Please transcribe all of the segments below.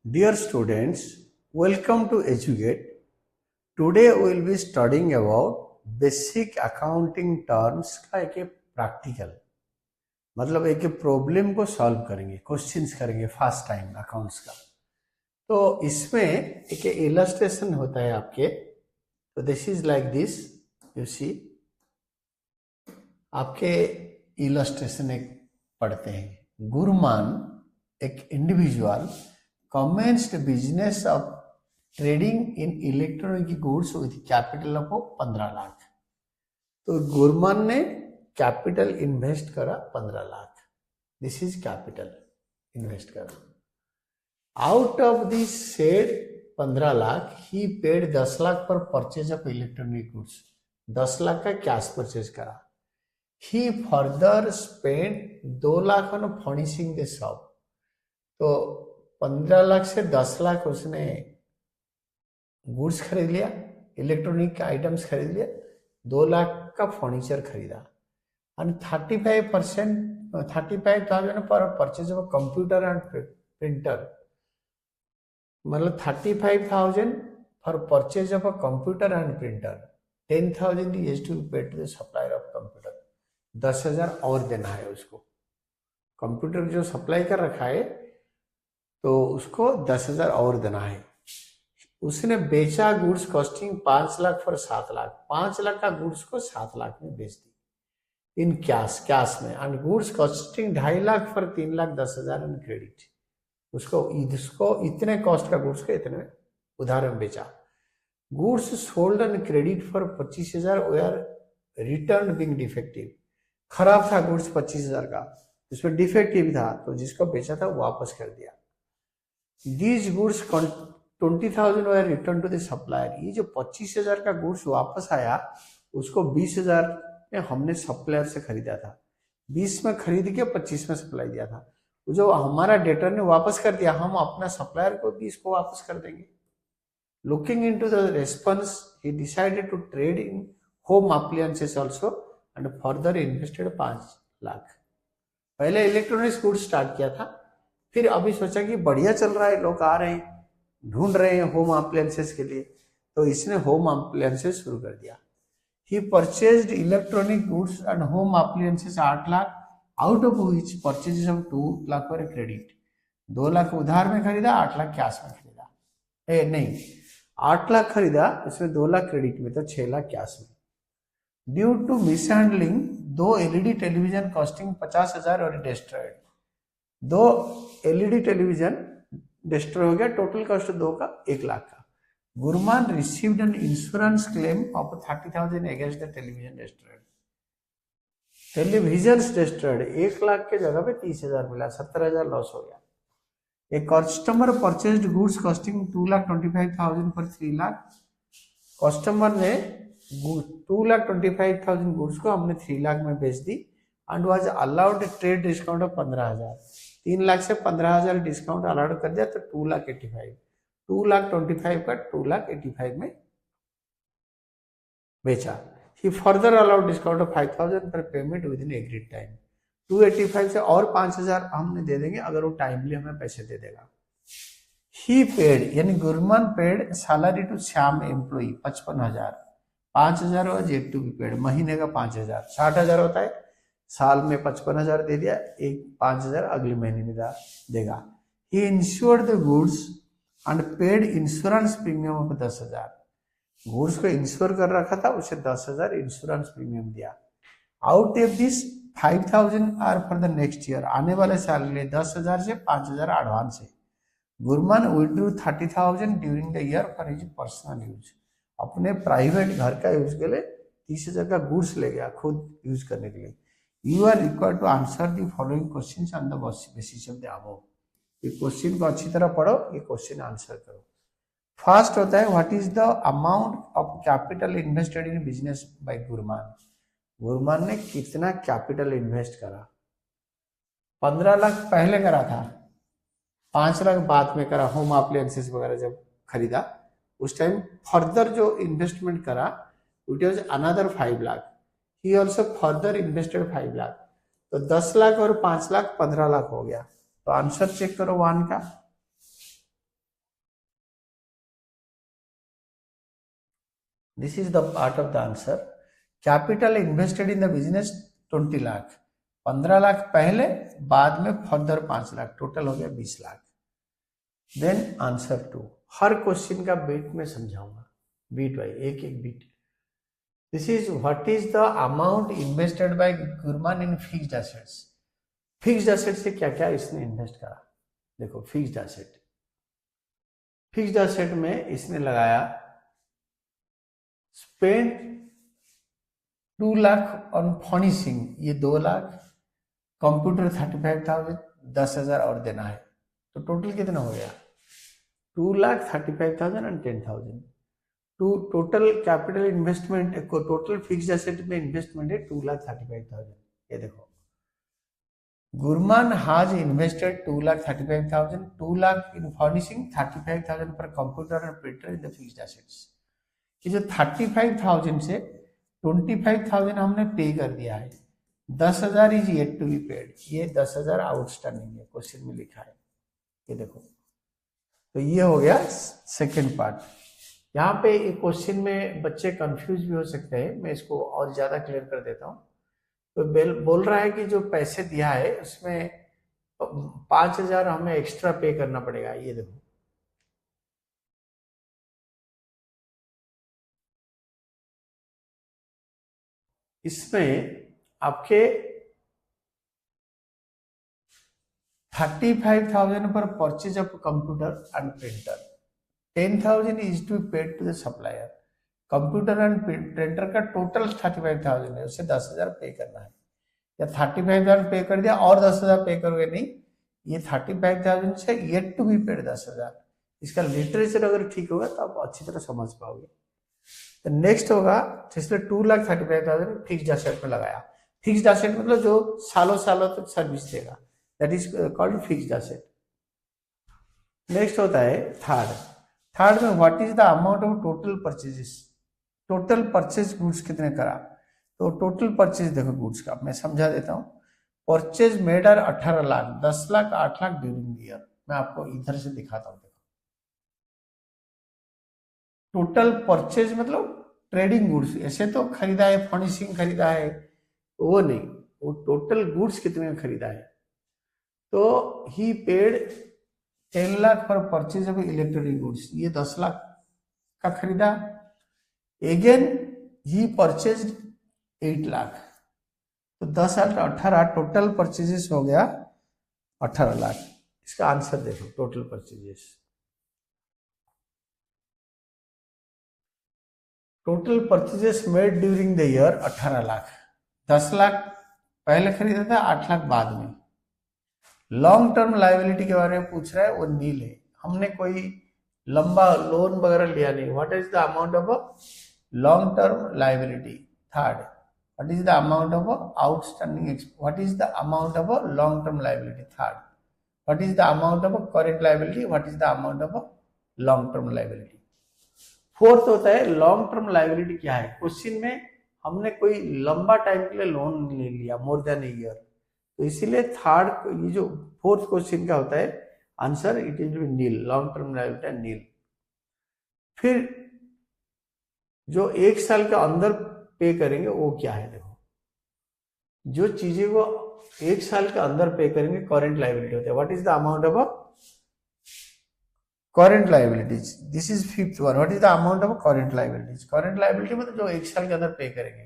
Dear students, welcome to Educate. Today we will be studying about basic accounting terms का एक practical मतलब एक problem को solve करेंगे, क्वेश्चंस करेंगे फर्स्ट टाइम अकाउंट्स का। तो इसमें एक इलस्ट्रेशन होता है आपके, तो this is like this, you see आपके इलस्ट्रेशन एक पढ़ते हैं। गुरमान एक individual commenced business of trading in electronic goods with capital of 15 lakh. तो गुरमान ने कैपिटल इन्वेस्ट करा 15 lakh. This is capital invest करा। Out of this said 15 lakh he paid 10 lakh पर purchase of electronic goods. 10 lakh का कैश परचेज करा। He further spend 2 lakh on furnishing the shop. तो 15 लाख से 10 लाख उसने गुड्स खरीद लिया, इलेक्ट्रॉनिक का आइटम्स खरीद लिया, 2 लाख का फर्नीचर खरीदा और 35,000 पर purchase of computer and printer. मतलब 35,000 for purchase of a computer and printer. 10,000 is to be paid to the supplier of computer. 10,000 और देना है उसको। कंप्यूटर जो सप्लाई कर रखा है तो उसको 10,000 और देना है। उसने बेचा goods costing 5 lakh for 7 lakh. 5 lakh का गुड्स को 7 लाख में बेच दी इन कैश में। And goods costing 2.5 lakh for 3,10,000 in credit. उसको इतने कॉस्ट का गुड्स को इतने उधार में बेचा। Goods sold and credit for 25,000 were return being defective. खराब था गुड्स 25,000 का, उसमें डिफेक्टिव था, तो जिसको बेचा था वापस कर दिया। These goods 20,000 were returned to the supplier। ये जो 25,000 का गुड्स वापस आया उसको 20,000 में हमने सप्लायर से खरीदा था। 20 में खरीद के 25 में सप्लाई दिया था। जो हमारा डेटर ने वापस कर दिया, हम अपना सप्लायर को भी इसको वापस कर देंगे। Looking into the response he decided to trade in home appliances also and further invested 5 lakh. पहले इलेक्ट्रॉनिक्स गुड्स स्टार्ट किया था, फिर अभी सोचा कि बढ़िया चल रहा है, लोग आ रहे हैं, ढूंढ रहे हैं होम अप्लायंसेस के लिए, तो इसने होम अप्लायंसेस शुरू कर दिया। He purchased electronic goods and home appliances 8 lakh, out of which purchases of 2 lakh for credit. 2 lakh उधार में खरीदा, 8 लाख कैश में खरीदा। नहीं, 8 लाख खरीदा, उसमें 2 लाख क्रेडिट में, तो 6 लाख कैश में। Due to mishandling 2 LED television costing 50,000 और डिस्ट्रॉयड। 2 एलईडी टेलीविजन डिस्ट्रॉय हो गया, टोटल कॉस्ट 2 का 1 लाख का। Gurman received an insurance claim of 30,000 against the television destroyed. Television destroyed 1 lakh के जगह पे 30,000 मिला, 70,000 लॉस हो गया। एक customer purchased goods costing 2,25,000 for 3 lakh. Customer ने 2,25,000 गुड्स को हमने 3 लाख में बेच दी and was allowed trade discount of 15,000। 3 lakh से 15,000 डिस्काउंट अलाउड कर दिया, तो 2,85,000। 2,25,000 का 2,85,000 में बेचा। ही फर्दर अलाउड डिस्काउंट ऑफ 5,000 पर payment with in agreed time. 285 से और 5,000 हमने दे देंगे अगर वो टाइमली हमें पैसे दे देगा। ही पेड, यानी Gurman paid salary to Shyam employee 55,000। 5,000 was yet to be paid. महीने का 5,000, 60,000 होता है। साल में 55,000 दे दिया, एक 5,000 अगले महीने में देगा। He insured the goods and paid insurance premium of 10,000। Goods को इंश्योर कर रखा था, उसे 10,000 इंश्योरेंस प्रीमियम दिया। Out of this 5,000 are for the next year. आने वाले साल के लिए 10,000 से 5,000 एडवांस है। Gurman withdrew 30,000 during the year for his personal use. अपने प्राइवेट घर का यूज के लिए 30,000 का गुड्स ले गया खुद यूज करने के लिए। You are required to answer the following questions on the basis of the above। ये क्वेश्चन को अच्छी तरह पढ़ो, ये क्वेश्चन आंसर करो। फर्स्ट होता है what is the amount of capital invested in business by Gurman. Gurman ने कितना कैपिटल इन्वेस्ट करा? 15 लाख पहले करा था, 5 लाख बाद में करा। होम अप्लायंसेस वगैरह जब खरीदा उस टाइम फर्दर जो इन्वेस्टमेंट करा it was another 5 lakh. He also further invested 5 lakh. तो 10 लाख और 5 लाख 15 लाख हो गया। तो आंसर चेक करो 1 का। This is the part of the answer. Capital invested in the business 20 lakh, 15 lakh पहले, बाद में फर्दर 5 लाख, टोटल हो गया 20 लाख। देन आंसर 2, हर क्वेश्चन का बीट में समझाऊंगा, बीट बाई एक एक beat. This is what is the amount invested by Gurman in fixed assets. Fixed asset से क्या क्या इसने इन्वेस्ट करा, देखो फिक्स्ड एसेट, फिक्स्ड एसेट में इसने लगाया स्पेंड 2 लाख ऑन फर्निशिंग, ये 2 लाख, कंप्यूटर 35,000, 10,000 और देना है, तो टोटल कितना हो गया 2,35,000 and 10,000। Total capital investment, total fixed asset में इन्वेस्टमेंट है 2,35,000। ये देखो गुरमान हाज इन्वेस्टेड 2,35,000, 2 लाख इन फर्निशिंग, 35,000 पर computer and printer in the fixed assets. ये जो 35,000 से 25,000 हमने पे कर दिया है, 10,000 is yet to be paid, ये 10,000 आउटस्टैंडिंग है, क्वेश्चन में लिखा है, ये देखो। तो ये हो गया सेकेंड पार्ट। यहाँ पे एक क्वेश्चन में बच्चे कंफ्यूज भी हो सकते हैं, मैं इसको और ज्यादा क्लियर कर देता हूँ। तो बोल रहा है कि जो पैसे दिया है उसमें 5,000 हमें एक्स्ट्रा पे करना पड़ेगा, ये देखो इसमें आपके 35,000 पर purchase of computer and printer, 10,000 is to paid to the supplier. Computer and printer का टोटल 35,000 है, उससे 10,000 पे करना है, या 35,000 पे कर दिया और 10,000 पे करोगे, नहीं, ये 35,000 से येट टू बी पेड 10,000। इसका लिटरेचर अगर ठीक होगा तो आप अच्छी तरह समझ पाओगे। तो नेक्स्ट होगा, इसलिए 2,35,000 फिक्स्ड एसेट में लगाया। फिक्स्ड एसेट मतलब जो सालों सालों तक सर्विस देगा, that is called fixed asset. Next होता है थर्ड में what is the amount of total purchases. Total purchase goods कितने करा, तो टोटल परचेज देखो गुड्स का मैं समझा देता हूँ। Purchase made are 18 lakh, 10 lakh, 8 lakh during year. मैं आपको इधर से दिखाता हूँ, देखो टोटल परचेज मतलब ट्रेडिंग गुड्स, ऐसे तो खरीदा है, फर्निशिंग खरीदा है, वो नहीं, वो टोटल गुड्स कितने खरीदा है। तो he paid 10 lakh for purchase of electronic goods, ये 10 लाख का खरीदा। अगेन ही परचेज 8 लाख, तो 10 8 18, टोटल परचेजेस हो गया 18 लाख। इसका आंसर देखो, total purchases, total purchases made during the year 18 lakh. 10 lakh पहले खरीदा था, 8 लाख बाद में। लॉन्ग टर्म लायबिलिटी के बारे में पूछ रहा है, वो नील है, हमने कोई लंबा लोन वगैरह लिया नहीं। What is the amount of long term liability. Third, what is the amount of outstanding, what is the amount of long term liability. Third, what is the amount of current liability, what is the amount of long term liability. Fourth होता है long term liability क्या है। Question में हमने कोई लंबा time के लिए लोन ले लिया, मोर देन ए ईयर, तो इसीलिए थर्ड, ये जो फोर्थ क्वेश्चन का होता है answer, it is nil, long term liability nil. फिर जो 1 साल के अंदर पे करेंगे वो क्या है, देखो जो चीजें को 1 साल के अंदर पे करेंगे करेंट लायबिलिटी होता है। What is the amount of current liabilities, this is fifth one. What is the amount of current liabilities. Current liability मतलब जो 1 साल के अंदर पे करेंगे,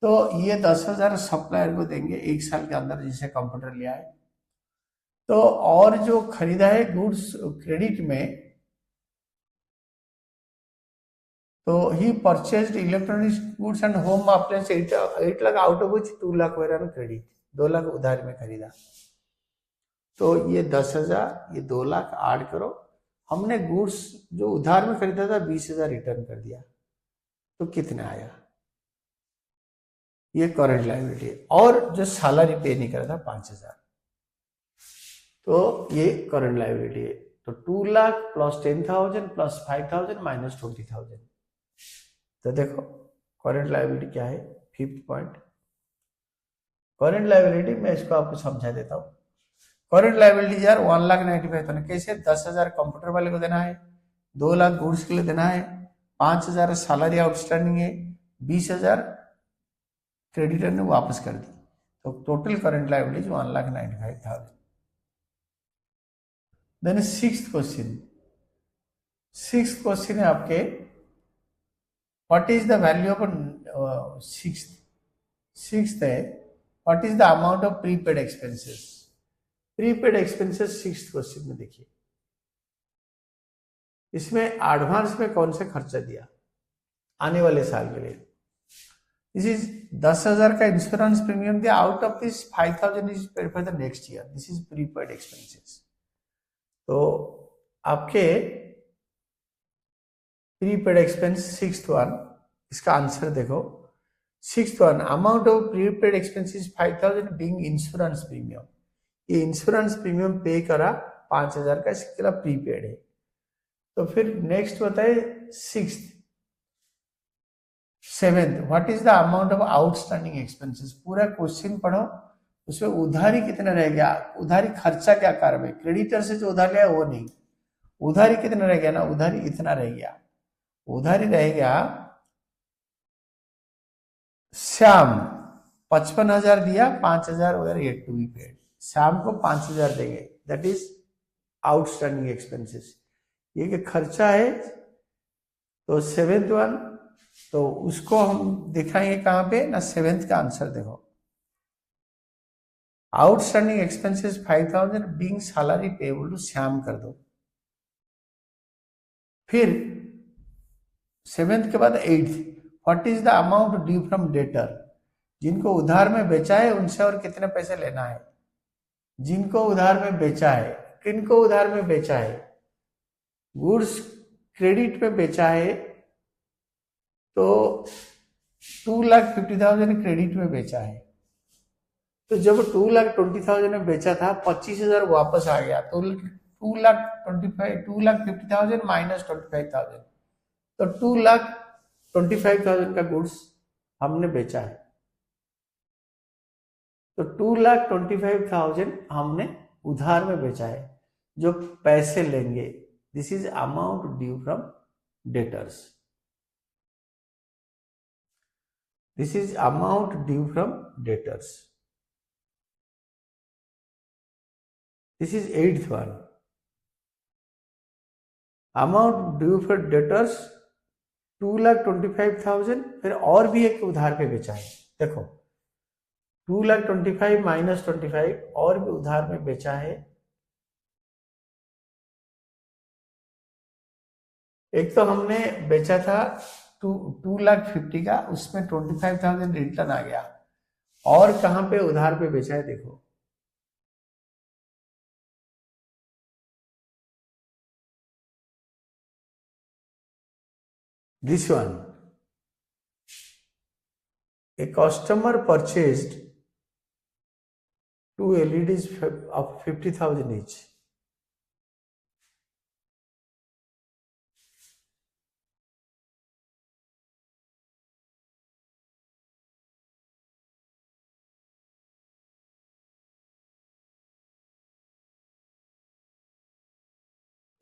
तो ये 10,000 सप्लायर को देंगे 1 साल के अंदर, जिसे कंप्यूटर लिया है। तो और जो खरीदा है गुड्स क्रेडिट में, तो he purchased electronics goods and home appliance 8 lakh, out of which 2 lakh वगैरह क्रेडिट, 2 लाख उधार में खरीदा। तो ये 10,000, ये 2 लाख ऐड करो, हमने गुड्स जो उधार में खरीदा था 20,000 रिटर्न कर दिया, तो कितना आया, ये करेंट लायबिलिटी। और जो सैलरी पे नहीं करा था 5,000, तो ये करंट लायबिलिटी है। तो 2 लाख प्लस 10,000 प्लस 5,000 माइनस 20,000। तो देखो करंट लायबिलिटी क्या है, फिफ्थ पॉइंट। करंट लायबिलिटी मैं इसको आपको समझा देता हूँ। करंट लायबिलिटी यार 1,95,000, कैसे 10,000 कंप्यूटर वाले को देना है, 2 लाख गुड्स के लिए देना है, 5,000 सैलरी आउटस्टैंडिंग है, 20,000 क्रेडिटर ने वापस कर दी, तो total current liabilities 1,95,000। Then sixth question है आपके, what is the value of sixth है, what is the amount of prepaid expenses. Prepaid expenses sixth question में देखिए, इसमें एडवांस में कौन सा खर्चा दिया आने वाले साल के लिए। दिस इज 10,000 का इंश्योरेंस प्रीमियम दिया, out of this 5,000 is paid for the next year, this is prepaid expenses. तो आपके प्रीपेड एक्सपेंस सिक्स्थ वन, इसका आंसर देखो, sixth one amount of prepaid expenses 5,000 being insurance premium. ये insurance premium पे करा 5,000 का, इसके लिए प्रीपेड है। तो फिर नेक्स्ट बताए seventh, what is the amount of outstanding expenses. पूरा क्वेश्चन पढ़ो, उसमें उधारी कितना रह गया, उधारी खर्चा क्या कार्य है, क्रेडिटर से जो उधार लिया वो नहीं, उधारी कितना रह गया ना, उधारी इतना रह गया, उधारी रह गया श्याम 55,000 दिया, 5,000 वगैरह yet to be paid, Shyam को 5,000 देंगे, दैट इज आउटस्टैंडिंग एक्सपेंसेस। ये कि खर्चा है, तो सेवेंथ वन, तो उसको हम दिखाएंगे कहां पे ना, सेवेंथ का आंसर देखो, outstanding expenses 5,000 being salary payable to Shyam कर दो। फिर सेवेंथ के बाद eighth, what is the amount due from debtor. जिनको उधार में बेचा है उनसे और कितने पैसे लेना है, जिनको उधार में बेचा है, किनको उधार में बेचा है, गुड्स क्रेडिट में बेचा है, तो 2,50,000 क्रेडिट में बेचा है। तो जब 2,20,000 में बेचा था, 25,000 वापस आ गया, तो 2,50,000 माइनस 25,000, तो 2,25,000 का गुड्स हमने बेचा है। तो 2,25,000 हमने उधार में बेचा है, जो पैसे लेंगे, this is amount due from debtors, this is amount due from debtors. This is eighth one, amount due for debtors 2,25,000, फिर और भी एक उधार पे बेचा है, देखो 2,25,000 माइनस 25 और भी उधार में बेचा है। एक तो हमने बेचा था 2,50,000 का, उसमें 25,000 रिटर्न आ गया, और कहां पे उधार पे बेचा है देखो, this one, a customer purchased 2 LEDs of 50,000 each.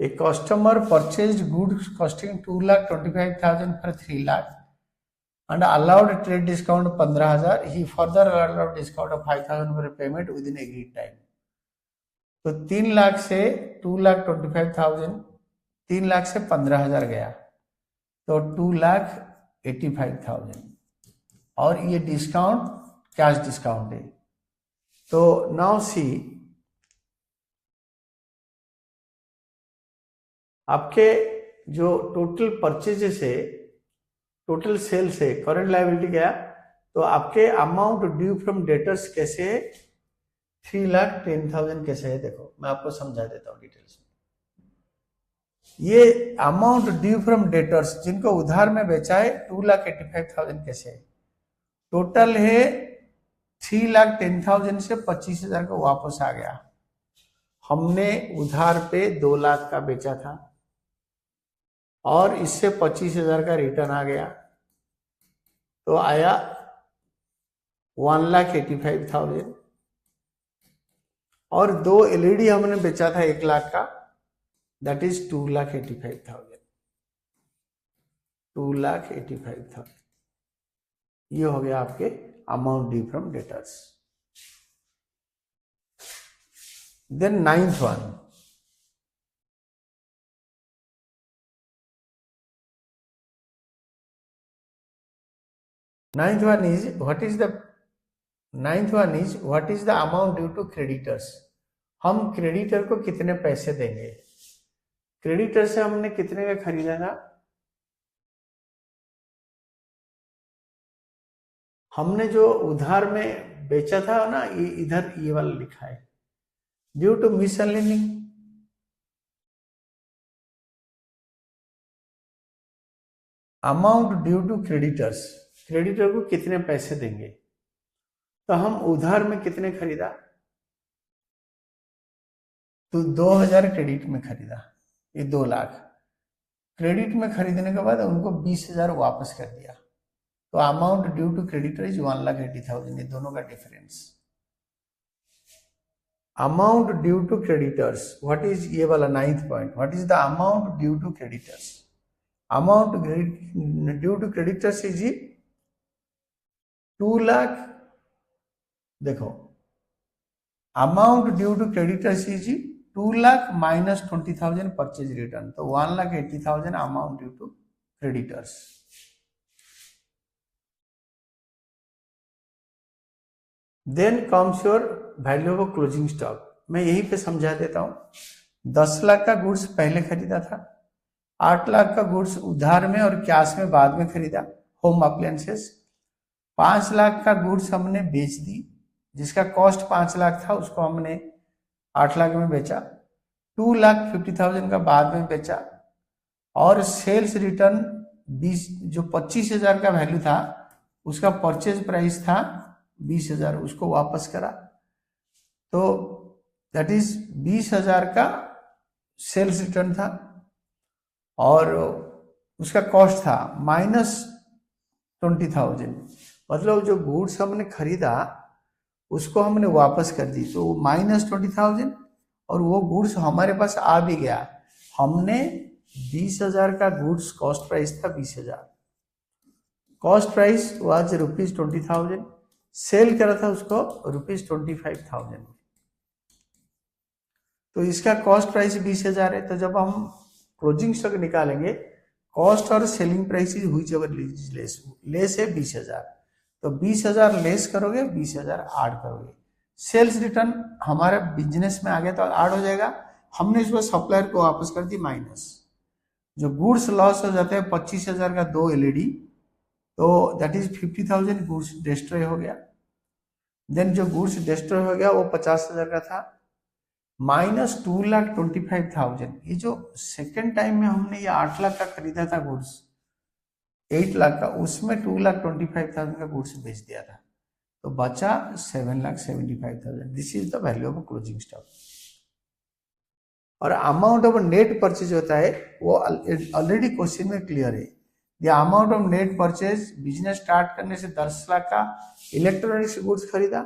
A customer purchased goods costing 2,25,000 for 3 lakh and allowed trade discount 15,000. He further allowed discount of 5,000 for payment within agreed time. तो 3 लाख से 2,25,000, 3 लाख से 15,000 गया, तो 2,85,000, और ये डिस्काउंट कैश डिस्काउंट है। तो now see, आपके जो टोटल परचेजेस है, टोटल सेल्स है, करंट लायबिलिटी गया, तो आपके अमाउंट ड्यू फ्रॉम डेटर्स कैसे है, 3,10,000 कैसे है, देखो मैं आपको समझा देता हूँ डिटेल्स में। ये अमाउंट ड्यू फ्रॉम डेटर्स, जिनको उधार में बेचा है, 2,85,000 कैसे है, टोटल है 3,10,000 से 25,000 को वापस आ गया। हमने उधार पे 2 लाख का बेचा था, और इससे 25,000 का रिटर्न आ गया, तो आया 1,85,000, और 2 LED हमने बेचा था 1 लाख का, दैट इज 2,85,000। 2,85,000। ये हो गया आपके amount due from debtors. Then ninth one, ninth one is what is the amount due to creditors। हम क्रेडिटर को कितने पैसे देंगे। क्रेडिटर से हमने कितने का खरीदा था, हमने जो उधार में बेचा था ना, ये इधर ये वाला लिखा है, due to miscellaneous amount due to creditors. Creditor को कितने पैसे देंगे, तो हम उधार में कितने खरीदा, तो 2,000 क्रेडिट में खरीदा, ये 2 लाख क्रेडिट में खरीदने के बाद उनको 20,000 वापस कर दिया, तो amount due to creditor is 1,80,000। ये दोनों का difference. Amount due to creditors, what is, ये वाला 9th point, what is the amount due to creditors. Amount due to creditors is 2 lakh. देखो, amount due to creditors is 2 lakh minus 20,000 purchase return, तो 1,80,000 amount due to creditors. Then comes your value of closing stock. मैं यहीं पे समझा देता हूं। 10 लाख का goods पहले खरीदा था, 8 लाख का गुड्स उधार में और कैश में बाद में खरीदा, होम अप्लायंसेस। 5 लाख का गुड्स हमने बेच दी, जिसका कॉस्ट 5 लाख था, उसको हमने 8 लाख में बेचा। 2,50,000 का बाद में बेचा, और सेल्स रिटर्न 20, जो 25,000 का वैल्यू था, उसका परचेज प्राइस था 20,000, उसको वापस करा, तो दैट इज 20,000 का सेल्स रिटर्न था, और उसका कॉस्ट था माइनस 20,000। मतलब जो गुड्स हमने खरीदा उसको हमने वापस कर दी, तो माइनस 20,000, और वो गुड्स हमारे पास आ भी गया। हमने 20,000 का गुड्स, कॉस्ट प्राइस था 20,000, कॉस्ट प्राइस वाज ₹20,000, सेल करा था उसको ₹25,000, तो इसका कॉस्ट प्राइस 20,000 है। तो जब हम क्लोजिंग स्टॉक निकालेंगे, कॉस्ट और सेलिंग प्राइस हुई लेस है 20,000, तो 20,000 लेस करोगे, 20,000 ऐड करोगे। सेल्स रिटर्न हमारा बिजनेस में आ गया तो ऐड हो जाएगा, हमने इसको सप्लायर को वापस कर दी माइनस। जो गुड्स लॉस हो जाते हैं 25,000 का 2 LED, तो दैट इज 50,000 गुड्स डिस्ट्रॉय हो गया। देन जो गुड्स डिस्ट्रॉय हो गया वो 50,000 का था, माइनस 2,25,000। ये जो सेकेंड टाइम में हमने ये 8 लाख का खरीदा था गुड्स, 8 लाख का, उसमें 2,25,000 का गुड्स बेच दिया था, तो बचा 7,75,000। This is the value of closing stock. और अमाउंट ऑफ नेट परचेज होता है, वो ऑलरेडी क्वेश्चन में क्लियर है। The amount of net purchase, business start करने से 10 लाख का इलेक्ट्रॉनिक्स गुड्स खरीदा,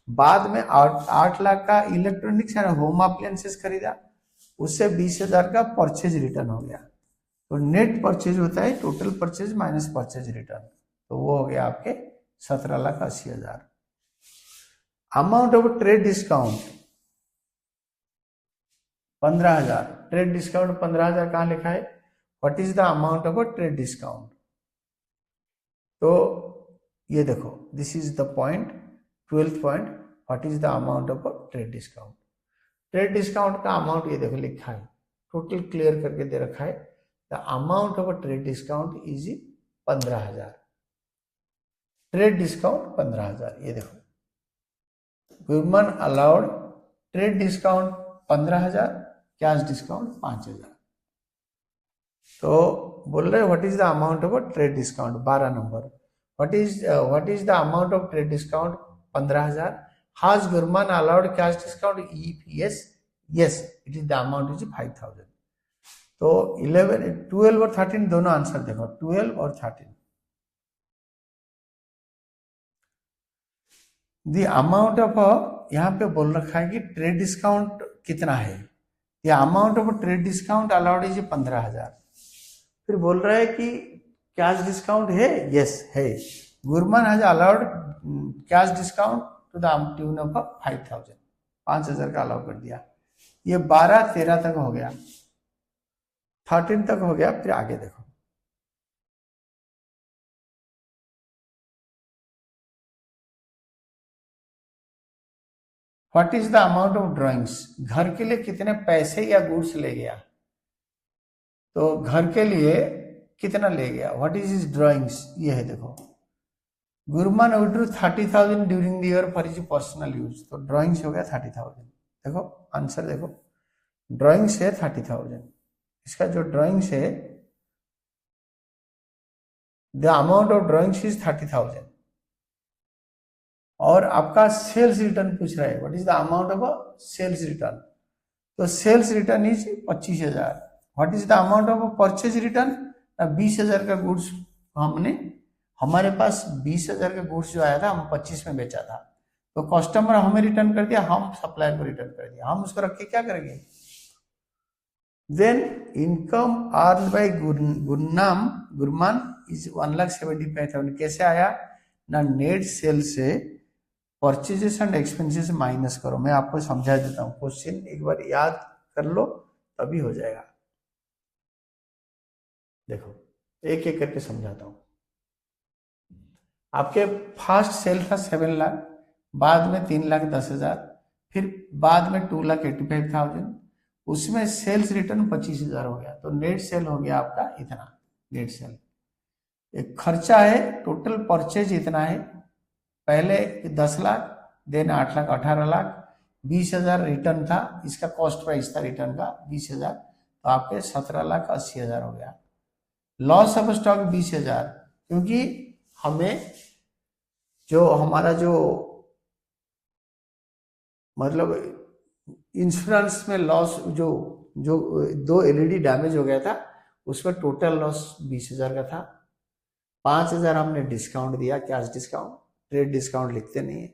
बाद में 8 लाख का इलेक्ट्रॉनिक्स एंड होम अप्लायंसेस खरीदा, उससे 20,000 का परचेज रिटर्न हो गया। तो नेट परचेज होता है total purchase minus purchase return, तो वो हो गया आपके 17,80,000। Amount of trade discount 15,000। Trade discount 15,000 कहां लिखा है, what is the amount of trade discount. तो ये देखो, this is the point, 12th point, what is the amount of trade discount. Trade discount का अमाउंट ये देखो लिखा है, टोटल क्लियर करके दे रखा है। The amount of trade discount is 15,000। Trade discount 15,000, ये देखो, women allowed trade discount 15,000, cash discount 5,000। तो बोल रहे what is the amount of trade discount, 12 number, what is the amount of trade discount 15,000। Has Gurman allowed cash discount? If yes, it is the amount is 5,000. तो 11, 12 और 13 दोनों answer देखो, 12 और 13। The amount of, यहाँ पे बोल रखा है कि ट्रेड डिस्काउंट कितना है, the amount of trade discount allowed is 15,000। फिर बोल रहा है कि कैश डिस्काउंट है? यस है। Gurman has allowed cash discount to the tune of 5000, 5000 का अलाउ कर दिया। ये 12 13 तक हो गया, 13 तक हो गया। फिर आगे देखो, what is the amount of drawings, घर के लिए कितने पैसे या गुड्स ले गया। तो घर के लिए कितना ले गया, व्हाट इज हिज ड्राइंग्स, ये है देखो। Gurman withdrew 30,000 during the year for his personal use, तो ड्राइंग्स हो गया 30,000। देखो आंसर देखो, ड्राइंग्स है 30,000, इसका जो ड्राइंग्स है the amount of drawings is 30,000। और आपका सेल्स रिटर्न पूछ रहा है, what is the amount of sales return, तो sales return is 25,000। What is the amount of purchase return, 20,000 का गुड्स हमारे पास 20,000 का गुड्स जो आया था हम 25 में बेचा था, तो कस्टमर हमें रिटर्न कर दिया, हम सप्लायर को रिटर्न कर दिया, हम उसको रख के क्या करेंगे। Then income earn by Gurman is 1,75,000, कैसे आया ना, नेट सेल से परचेजेस एंड एक्सपेंसेस माइनस करो। मैं आपको समझा देता हूँ, क्वेश्चन एक बार याद कर लो तभी हो जाएगा। देखो एक एक करके समझाता हूँ। आपके फर्स्ट सेल था 7 लाख, बाद में 3,10,000, फिर बाद में 2,85,000, उसमें सेल्स रिटर्न 25,000 हो गया, तो नेट सेल हो गया आपका इतना। नेट सेल एक खर्चा है, टोटल परचेज इतना है, पहले 10 लाख, देन 8 लाख, 18 लाख, 20,000 रिटर्न था, इसका कॉस्ट प्राइस था रिटर्न का 20,000, तो आपके 17,80,000 हो गया। लॉस ऑफ स्टॉक 20,000, क्योंकि हमें जो हमारा जो मतलब इंश्योरेंस में लॉस जो 2 LED डैमेज हो गया था, उसमें टोटल लॉस 20,000 का था। 5,000 हमने डिस्काउंट दिया, कैश डिस्काउंट, ट्रेड डिस्काउंट लिखते नहीं है।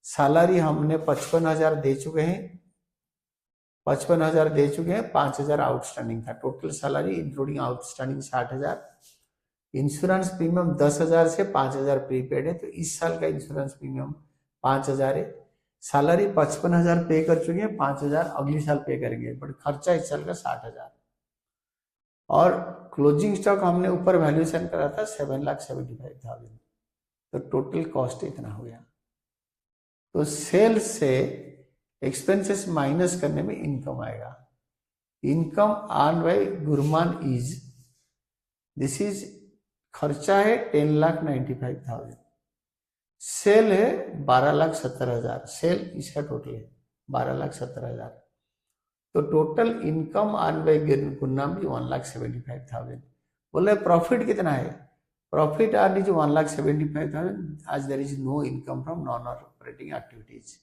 सैलरी हमने 55,000 दे चुके हैं, 55,000 दे चुके हैं, 5,000 आउटस्टैंडिंग था। Total salary including outstanding 60,000। Insurance premium 10,000 से 5,000 प्रीपेड है, तो इस साल का इंश्योरेंस प्रीमियम 5,000 है। सैलरी 55,000 पे कर चुके हैं, 5,000 अगली साल पे करेंगे, बट खर्चा इस साल का 60,000। और क्लोजिंग स्टॉक हमने ऊपर वैल्यूएशन करा था 7,75,000, तो टोटल कॉस्ट इतना हो गया। तो सेल्स से एक्सपेंसेस माइनस करने में इनकम आएगा। Income earn by Gurman is, this is खर्चा है 10,95,000, सेल है 12,70,000, सेल इसका टोटल है 12,70,000, तो total income earn by Gurman भी 1,75,000। बोले प्रॉफिट कितना है, प्रॉफिट अर्न इज 1,75,000 आज there is no income from non operating activities.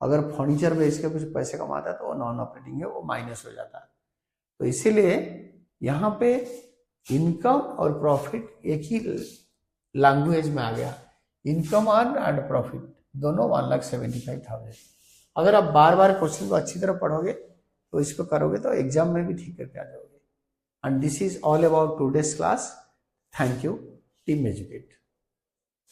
अगर फर्नीचर बेच के कुछ पैसे कमाता है तो वो नॉन ऑपरेटिंग है, वो माइनस हो जाता है। तो इसीलिए यहाँ पे इनकम और प्रॉफिट एक ही लैंग्वेज में आ गया, इनकम अर्न एंड प्रॉफिट दोनों 1,75,000। अगर आप बार बार क्वेश्चन को अच्छी तरह पढ़ोगे तो इसको करोगे तो एग्जाम में भी ठीक करके आ जाओगे। And this is all about today's class. Thank you team educate.